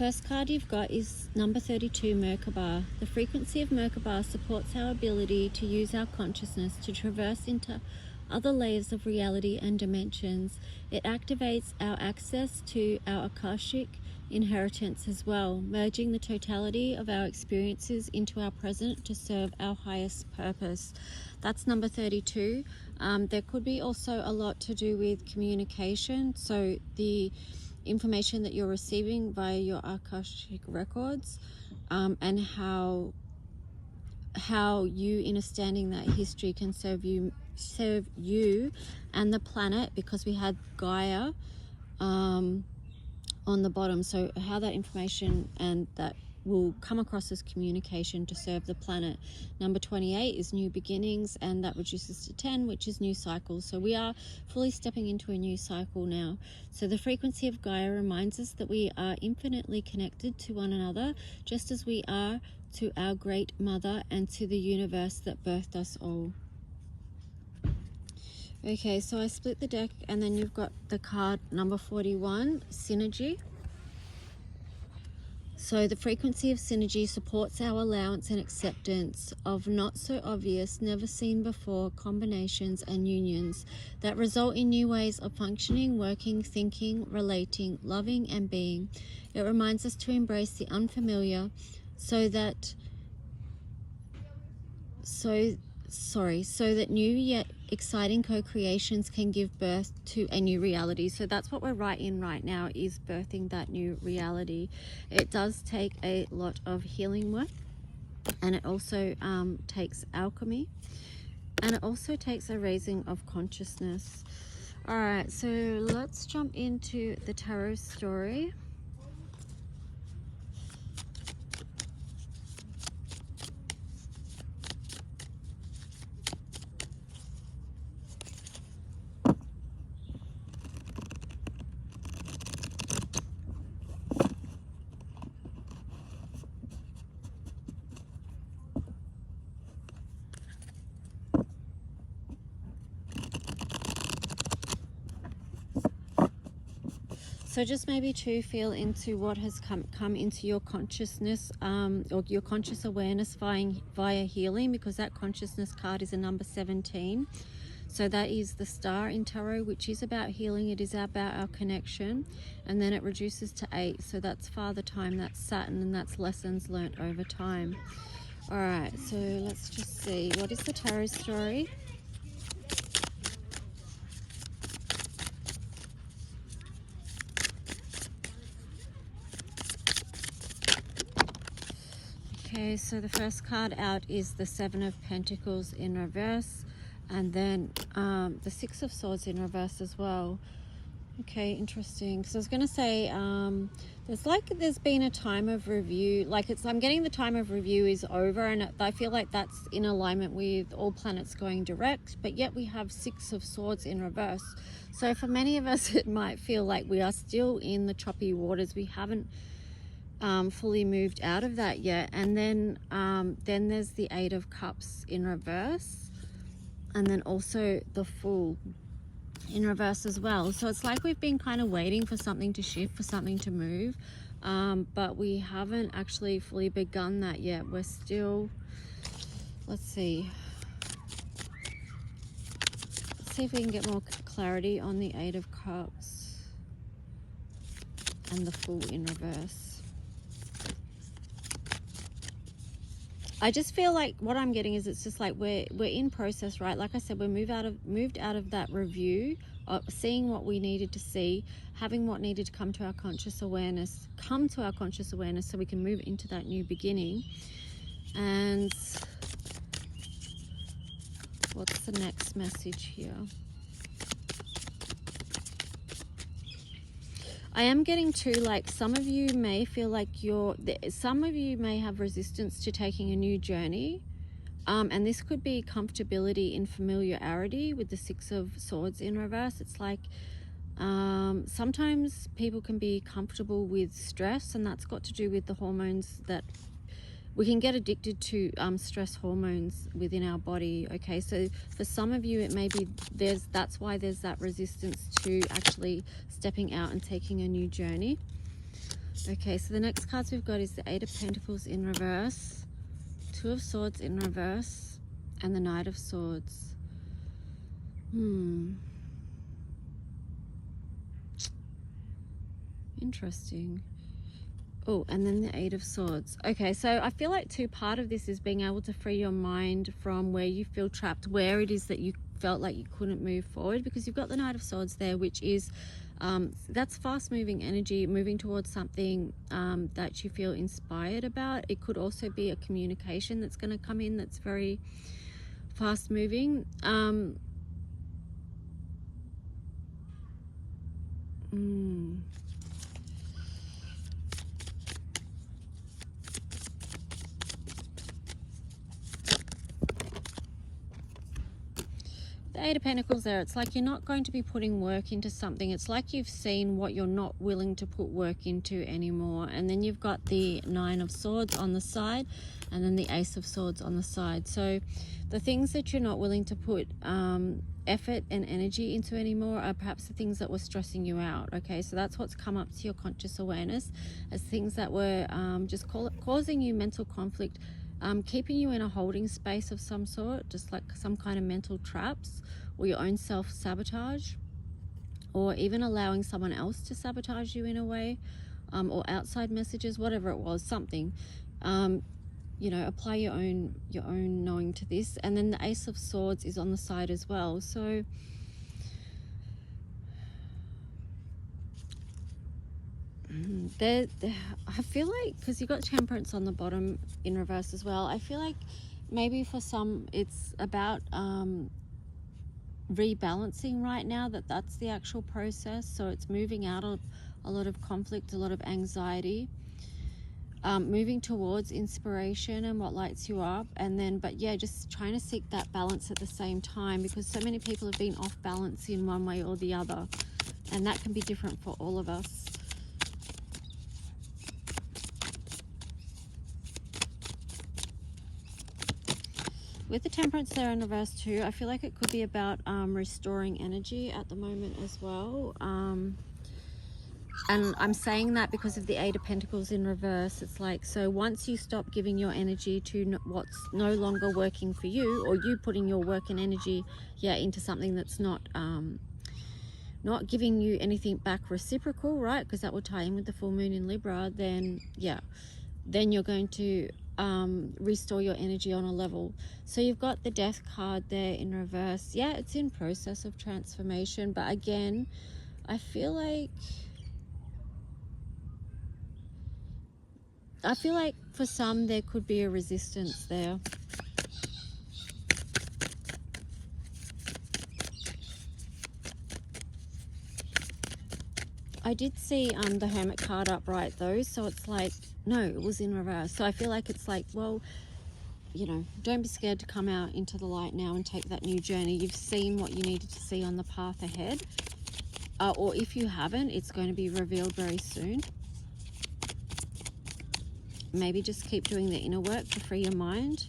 first card you've got is number 32, Merkaba. The frequency of Merkaba supports our ability to use our consciousness to traverse into other layers of reality and dimensions. It activates our access to our Akashic inheritance as well, merging the totality of our experiences into our present to serve our highest purpose. That's number 32. There could be also a lot to do with communication. So the information that you're receiving via your Akashic records, and how you understanding that history can serve you and the planet, because we had Gaia on the bottom. So how that information and that will come across as communication to serve the planet. Number 28 is new beginnings, and that reduces to 10, which is new cycles. So we are fully stepping into a new cycle now. So the frequency of Gaia reminds us that we are infinitely connected to one another, just as we are to our great mother and to the universe that birthed us all. Okay, so I split the deck, and then you've got the card number 41, Synergy. So the frequency of synergy supports our allowance and acceptance of not so obvious, never seen before combinations and unions that result in new ways of functioning, working, thinking, relating, loving, and being. It reminds us to embrace the unfamiliar so that new yet exciting co-creations can give birth to a new reality. So that's what we're right in right now, is birthing that new reality. It does take a lot of healing work, and it also takes alchemy, and it also takes a raising of consciousness. All right, so let's jump into the tarot story. So just maybe to feel into what has come into your consciousness, or your conscious awareness via healing, because that consciousness card is a number 17. So that is the star in tarot, which is about healing. It is about our connection. And then it reduces to 8. So that's Father Time, that's Saturn, and that's lessons learnt over time. All right, so let's just see. What is the tarot story? Okay, so the first card out is the Seven of Pentacles in reverse, and then the Six of Swords in reverse as well. Okay, interesting. Because I was going to say, there's been a time of review. I'm getting the time of review is over, and I feel like that's in alignment with all planets going direct, but yet we have Six of Swords in reverse. So for many of us, it might feel like we are still in the choppy waters. We haven't fully moved out of that yet. And then there's the Eight of Cups in reverse, and then also the Fool in reverse as well. So it's like we've been kind of waiting for something to shift, for something to move, but we haven't actually fully begun that yet. We're still, let's see if we can get more clarity on the Eight of Cups and the Fool in reverse. I just feel like what I'm getting is it's just like we're in process, right? Like I said, we're moved out of that review, seeing what we needed to see, having what needed to come to our conscious awareness, so we can move into that new beginning. And what's the next message here? I am getting to, like, some of you may feel like some of you may have resistance to taking a new journey. And this could be comfortability in familiarity with the Six of Swords in reverse. It's like sometimes people can be comfortable with stress, and that's got to do with the hormones that we can get addicted to, stress hormones within our body. Okay, so for some of you, it may be that's why there's that resistance to actually stepping out and taking a new journey. Okay, so the next cards we've got is the Eight of Pentacles in reverse, Two of Swords in reverse, and the Knight of Swords. Interesting. Oh, and then the Eight of Swords. Okay, so I feel like part of this is being able to free your mind from where you feel trapped, where it is that you felt like you couldn't move forward, because you've got the Knight of Swords there, which is that's fast moving energy, moving towards something that you feel inspired about. It could also be a communication that's going to come in that's very fast moving. The Eight of Pentacles there, it's like you're not going to be putting work into something. It's like you've seen what you're not willing to put work into anymore. And then you've got the Nine of Swords on the side, and then the Ace of Swords on the side. So the things that you're not willing to put effort and energy into anymore are perhaps the things that were stressing you out. Okay, so that's what's come up to your conscious awareness as things that were just causing you mental conflict, keeping you in a holding space of some sort, just like some kind of mental traps, or your own self-sabotage, or even allowing someone else to sabotage you in a way, or outside messages, whatever it was, something. You know, apply your own knowing to this. And then the Ace of Swords is on the side as well. So I feel like, because you got Temperance on the bottom in reverse as well, I feel like maybe for some it's about rebalancing right now, that's the actual process. So it's moving out of a lot of conflict, a lot of anxiety, moving towards inspiration and what lights you up. And then, but yeah, just trying to seek that balance at the same time, because so many people have been off balance in one way or the other, and that can be different for all of us. With the Temperance there in reverse too, I feel like it could be about restoring energy at the moment as well. And I'm saying that because of the Eight of Pentacles in reverse. It's like, so once you stop giving your energy to what's no longer working for you, or you putting your work and energy into something that's not giving you anything back reciprocal, right? Because that will tie in with the full moon in Libra. Then you're going to restore your energy on a level. So you've got the Death card there in reverse. Yeah, it's in process of transformation, but again, I feel like for some there could be a resistance there. I did see the Hermit card upright though, so it's like, no, it was in reverse. So I feel like it's like, well, you know, don't be scared to come out into the light now and take that new journey. You've seen what you needed to see on the path ahead. Or if you haven't, it's going to be revealed very soon. Maybe just keep doing the inner work to free your mind.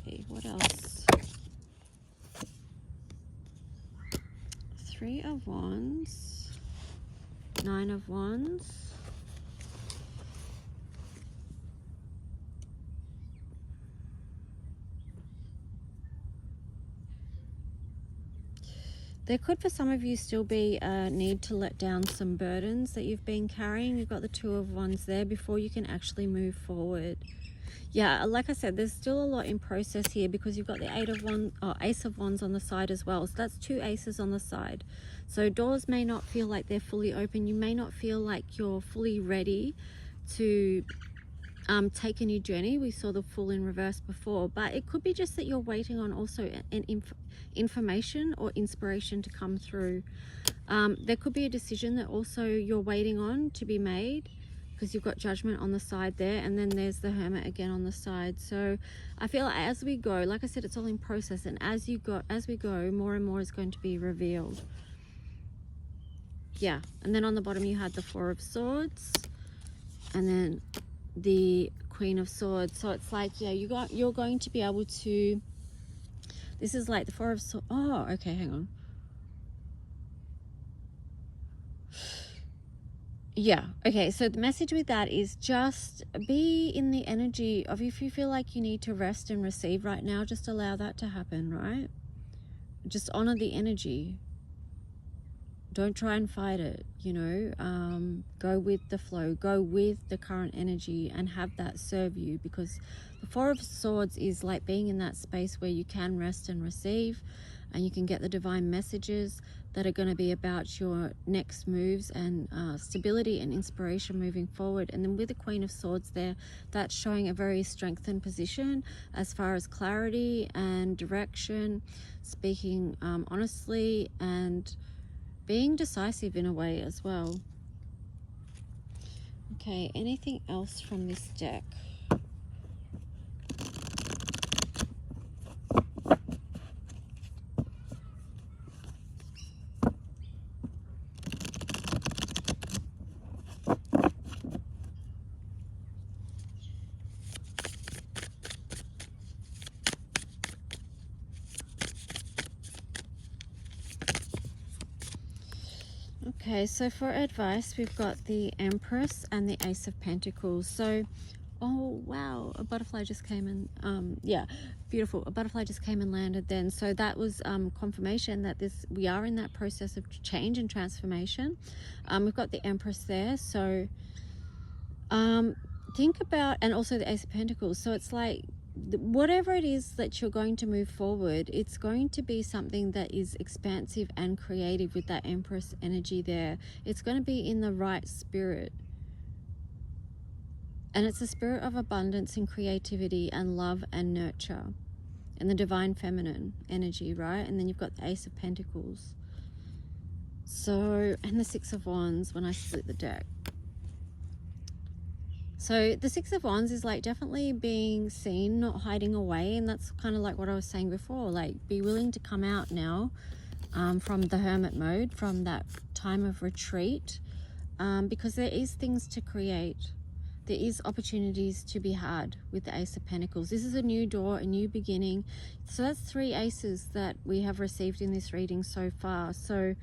Okay, what else? Three of Wands, Nine of Wands, there could, for some of you, still be a need to let down some burdens that you've been carrying. You've got the Two of Wands there before you can actually move forward. Yeah, like I said, there's still a lot in process here, because you've got the Ace of Wands on the side as well. So that's two aces on the side. So doors may not feel like they're fully open. You may not feel like you're fully ready to take a new journey. We saw the Fool in reverse before, but it could be just that you're waiting on also an information or inspiration to come through. There could be a decision that also you're waiting on to be made, because you've got Judgment on the side there, and then there's the Hermit again on the side. So I feel like as we go, like I said, it's all in process, and as we go, more and more is going to be revealed. Yeah, and then on the bottom you had the Four of Swords, and then the Queen of Swords. So it's like, yeah, you're going to be able to, this is like the Four of Swords. Oh, okay, hang on. Yeah, okay, so the message with that is just be in the energy of, if you feel like you need to rest and receive right now, just allow that to happen, right? Just honor the energy. Don't try and fight it, you know. Go with the flow, go with the current energy and have that serve you, because the Four of Swords is like being in that space where you can rest and receive, and you can get the divine messages that are going to be about your next moves and stability and inspiration moving forward. And then with the Queen of Swords there, that's showing a very strengthened position as far as clarity and direction, speaking honestly, and being decisive in a way as well. Okay, anything else from this deck? Okay, so for advice, we've got the Empress and the Ace of Pentacles. So, oh wow, a butterfly just came in. Yeah, beautiful. A butterfly just came and landed then. So that was confirmation that we are in that process of change and transformation. We've got the Empress there. So think about, and also the Ace of Pentacles. So it's like, whatever it is that you're going to move forward, it's going to be something that is expansive and creative with that Empress energy there. It's going to be in the right spirit. And it's a spirit of abundance and creativity and love and nurture and the divine feminine energy, right? And then you've got the Ace of Pentacles. So, and the Six of Wands when I split the deck. So the Six of Wands is like definitely being seen, not hiding away. And that's kind of like what I was saying before, like be willing to come out now from the hermit mode, from that time of retreat, because there is things to create. There is opportunities to be had with the Ace of Pentacles. This is a new door, a new beginning. So that's 3 aces that we have received in this reading so far. So,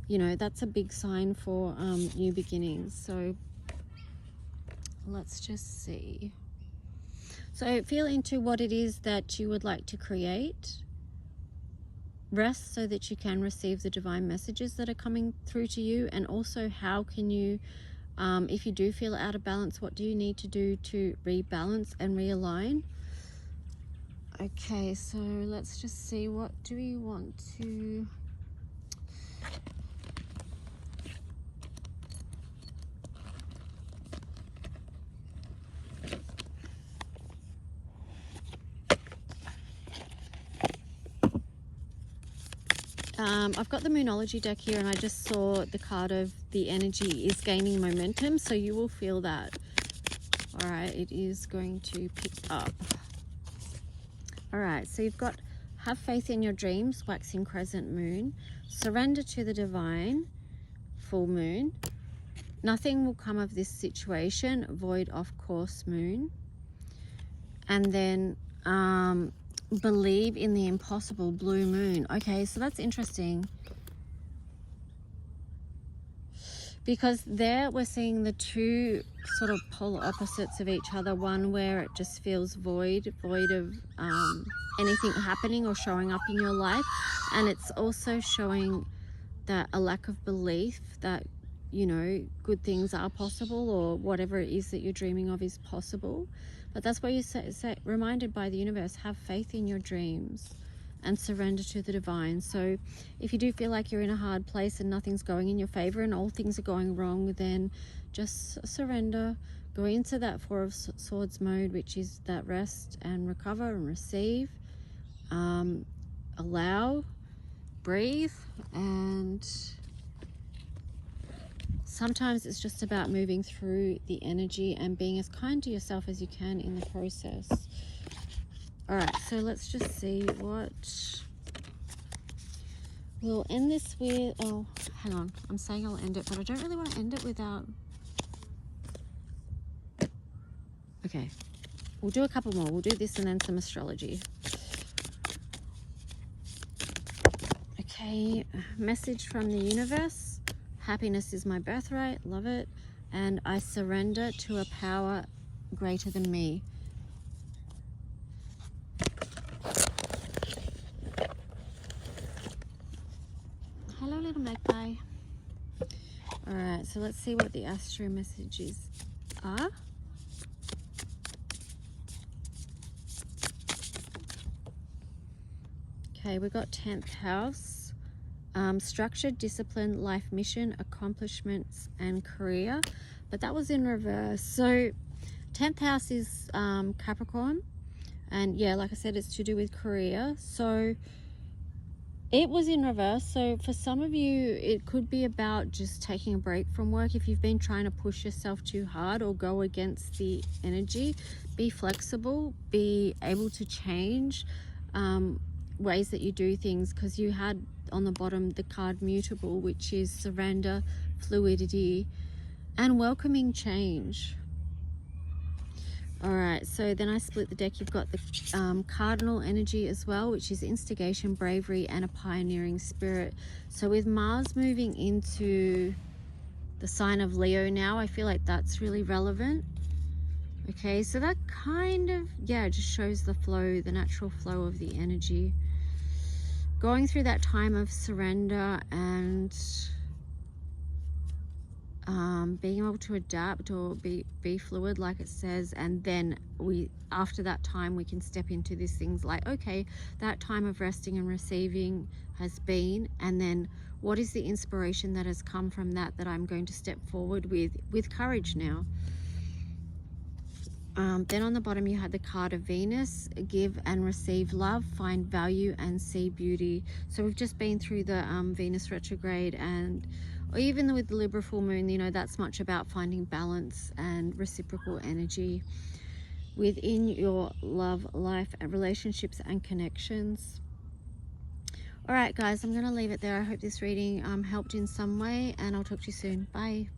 you know, that's a big sign for new beginnings. So let's just see. So feel into what it is that you would like to create. Rest so that you can receive the divine messages that are coming through to you. And also, how can you, if you do feel out of balance, what do you need to do to rebalance and realign? Okay, so let's just see, what do we want to... I've got the Moonology deck here, and I just saw the card of the energy is gaining momentum, so you will feel that. All right, it is going to pick up. All right, so you've got have faith in your dreams, waxing crescent moon, surrender to the divine, full moon, nothing will come of this situation, void of course moon, and then believe in the impossible, blue moon. Okay, so that's interesting, because there we're seeing the two sort of polar opposites of each other. One where it just feels void of anything happening or showing up in your life, and it's also showing that a lack of belief that, you know, good things are possible, or whatever it is that you're dreaming of is possible. But that's why you say reminded by the universe, have faith in your dreams and surrender to the divine. So if you do feel like you're in a hard place and nothing's going in your favor and all things are going wrong, then just surrender. Go into that Four of Swords mode, which is that rest and recover and receive. Allow, breathe, and sometimes it's just about moving through the energy and being as kind to yourself as you can in the process. All right, so let's just see what we'll end this with. Oh, hang on. I'm saying I'll end it, but I don't really want to end it without... Okay, we'll do a couple more. We'll do this and then some astrology. Okay, message from the universe. Happiness is my birthright. Love it. and I surrender to a power greater than me. Hello, little magpie. All right, so let's see what the astro messages are. Okay, we got 10th house, structure, discipline, life mission, accomplishments, and career. But that was in reverse. So 10th house is Capricorn. And yeah, like I said, it's to do with career. So it was in reverse. So for some of you, it could be about just taking a break from work. If you've been trying to push yourself too hard or go against the energy, be flexible, be able to change ways that you do things, because you had on the bottom the card mutable, which is surrender, fluidity, and welcoming change. All right, so then I split the deck. You've got the cardinal energy as well, which is instigation, bravery, and a pioneering spirit. So with Mars moving into the sign of Leo now, I feel like that's really relevant. Okay, so that kind of, yeah, just shows the flow, the natural flow of the energy. Going through that time of surrender and being able to adapt or be fluid, like it says, and then after that time we can step into these things like, okay, that time of resting and receiving has been, and then what is the inspiration that has come from that I'm going to step forward with courage now. Then on the bottom you had the card of Venus, give and receive love, find value and see beauty. So we've just been through the Venus retrograde, and or even with the Libra full moon, you know, that's much about finding balance and reciprocal energy within your love life and relationships and connections. All right, guys, I'm going to leave it there. I hope this reading helped in some way, and I'll talk to you soon. Bye.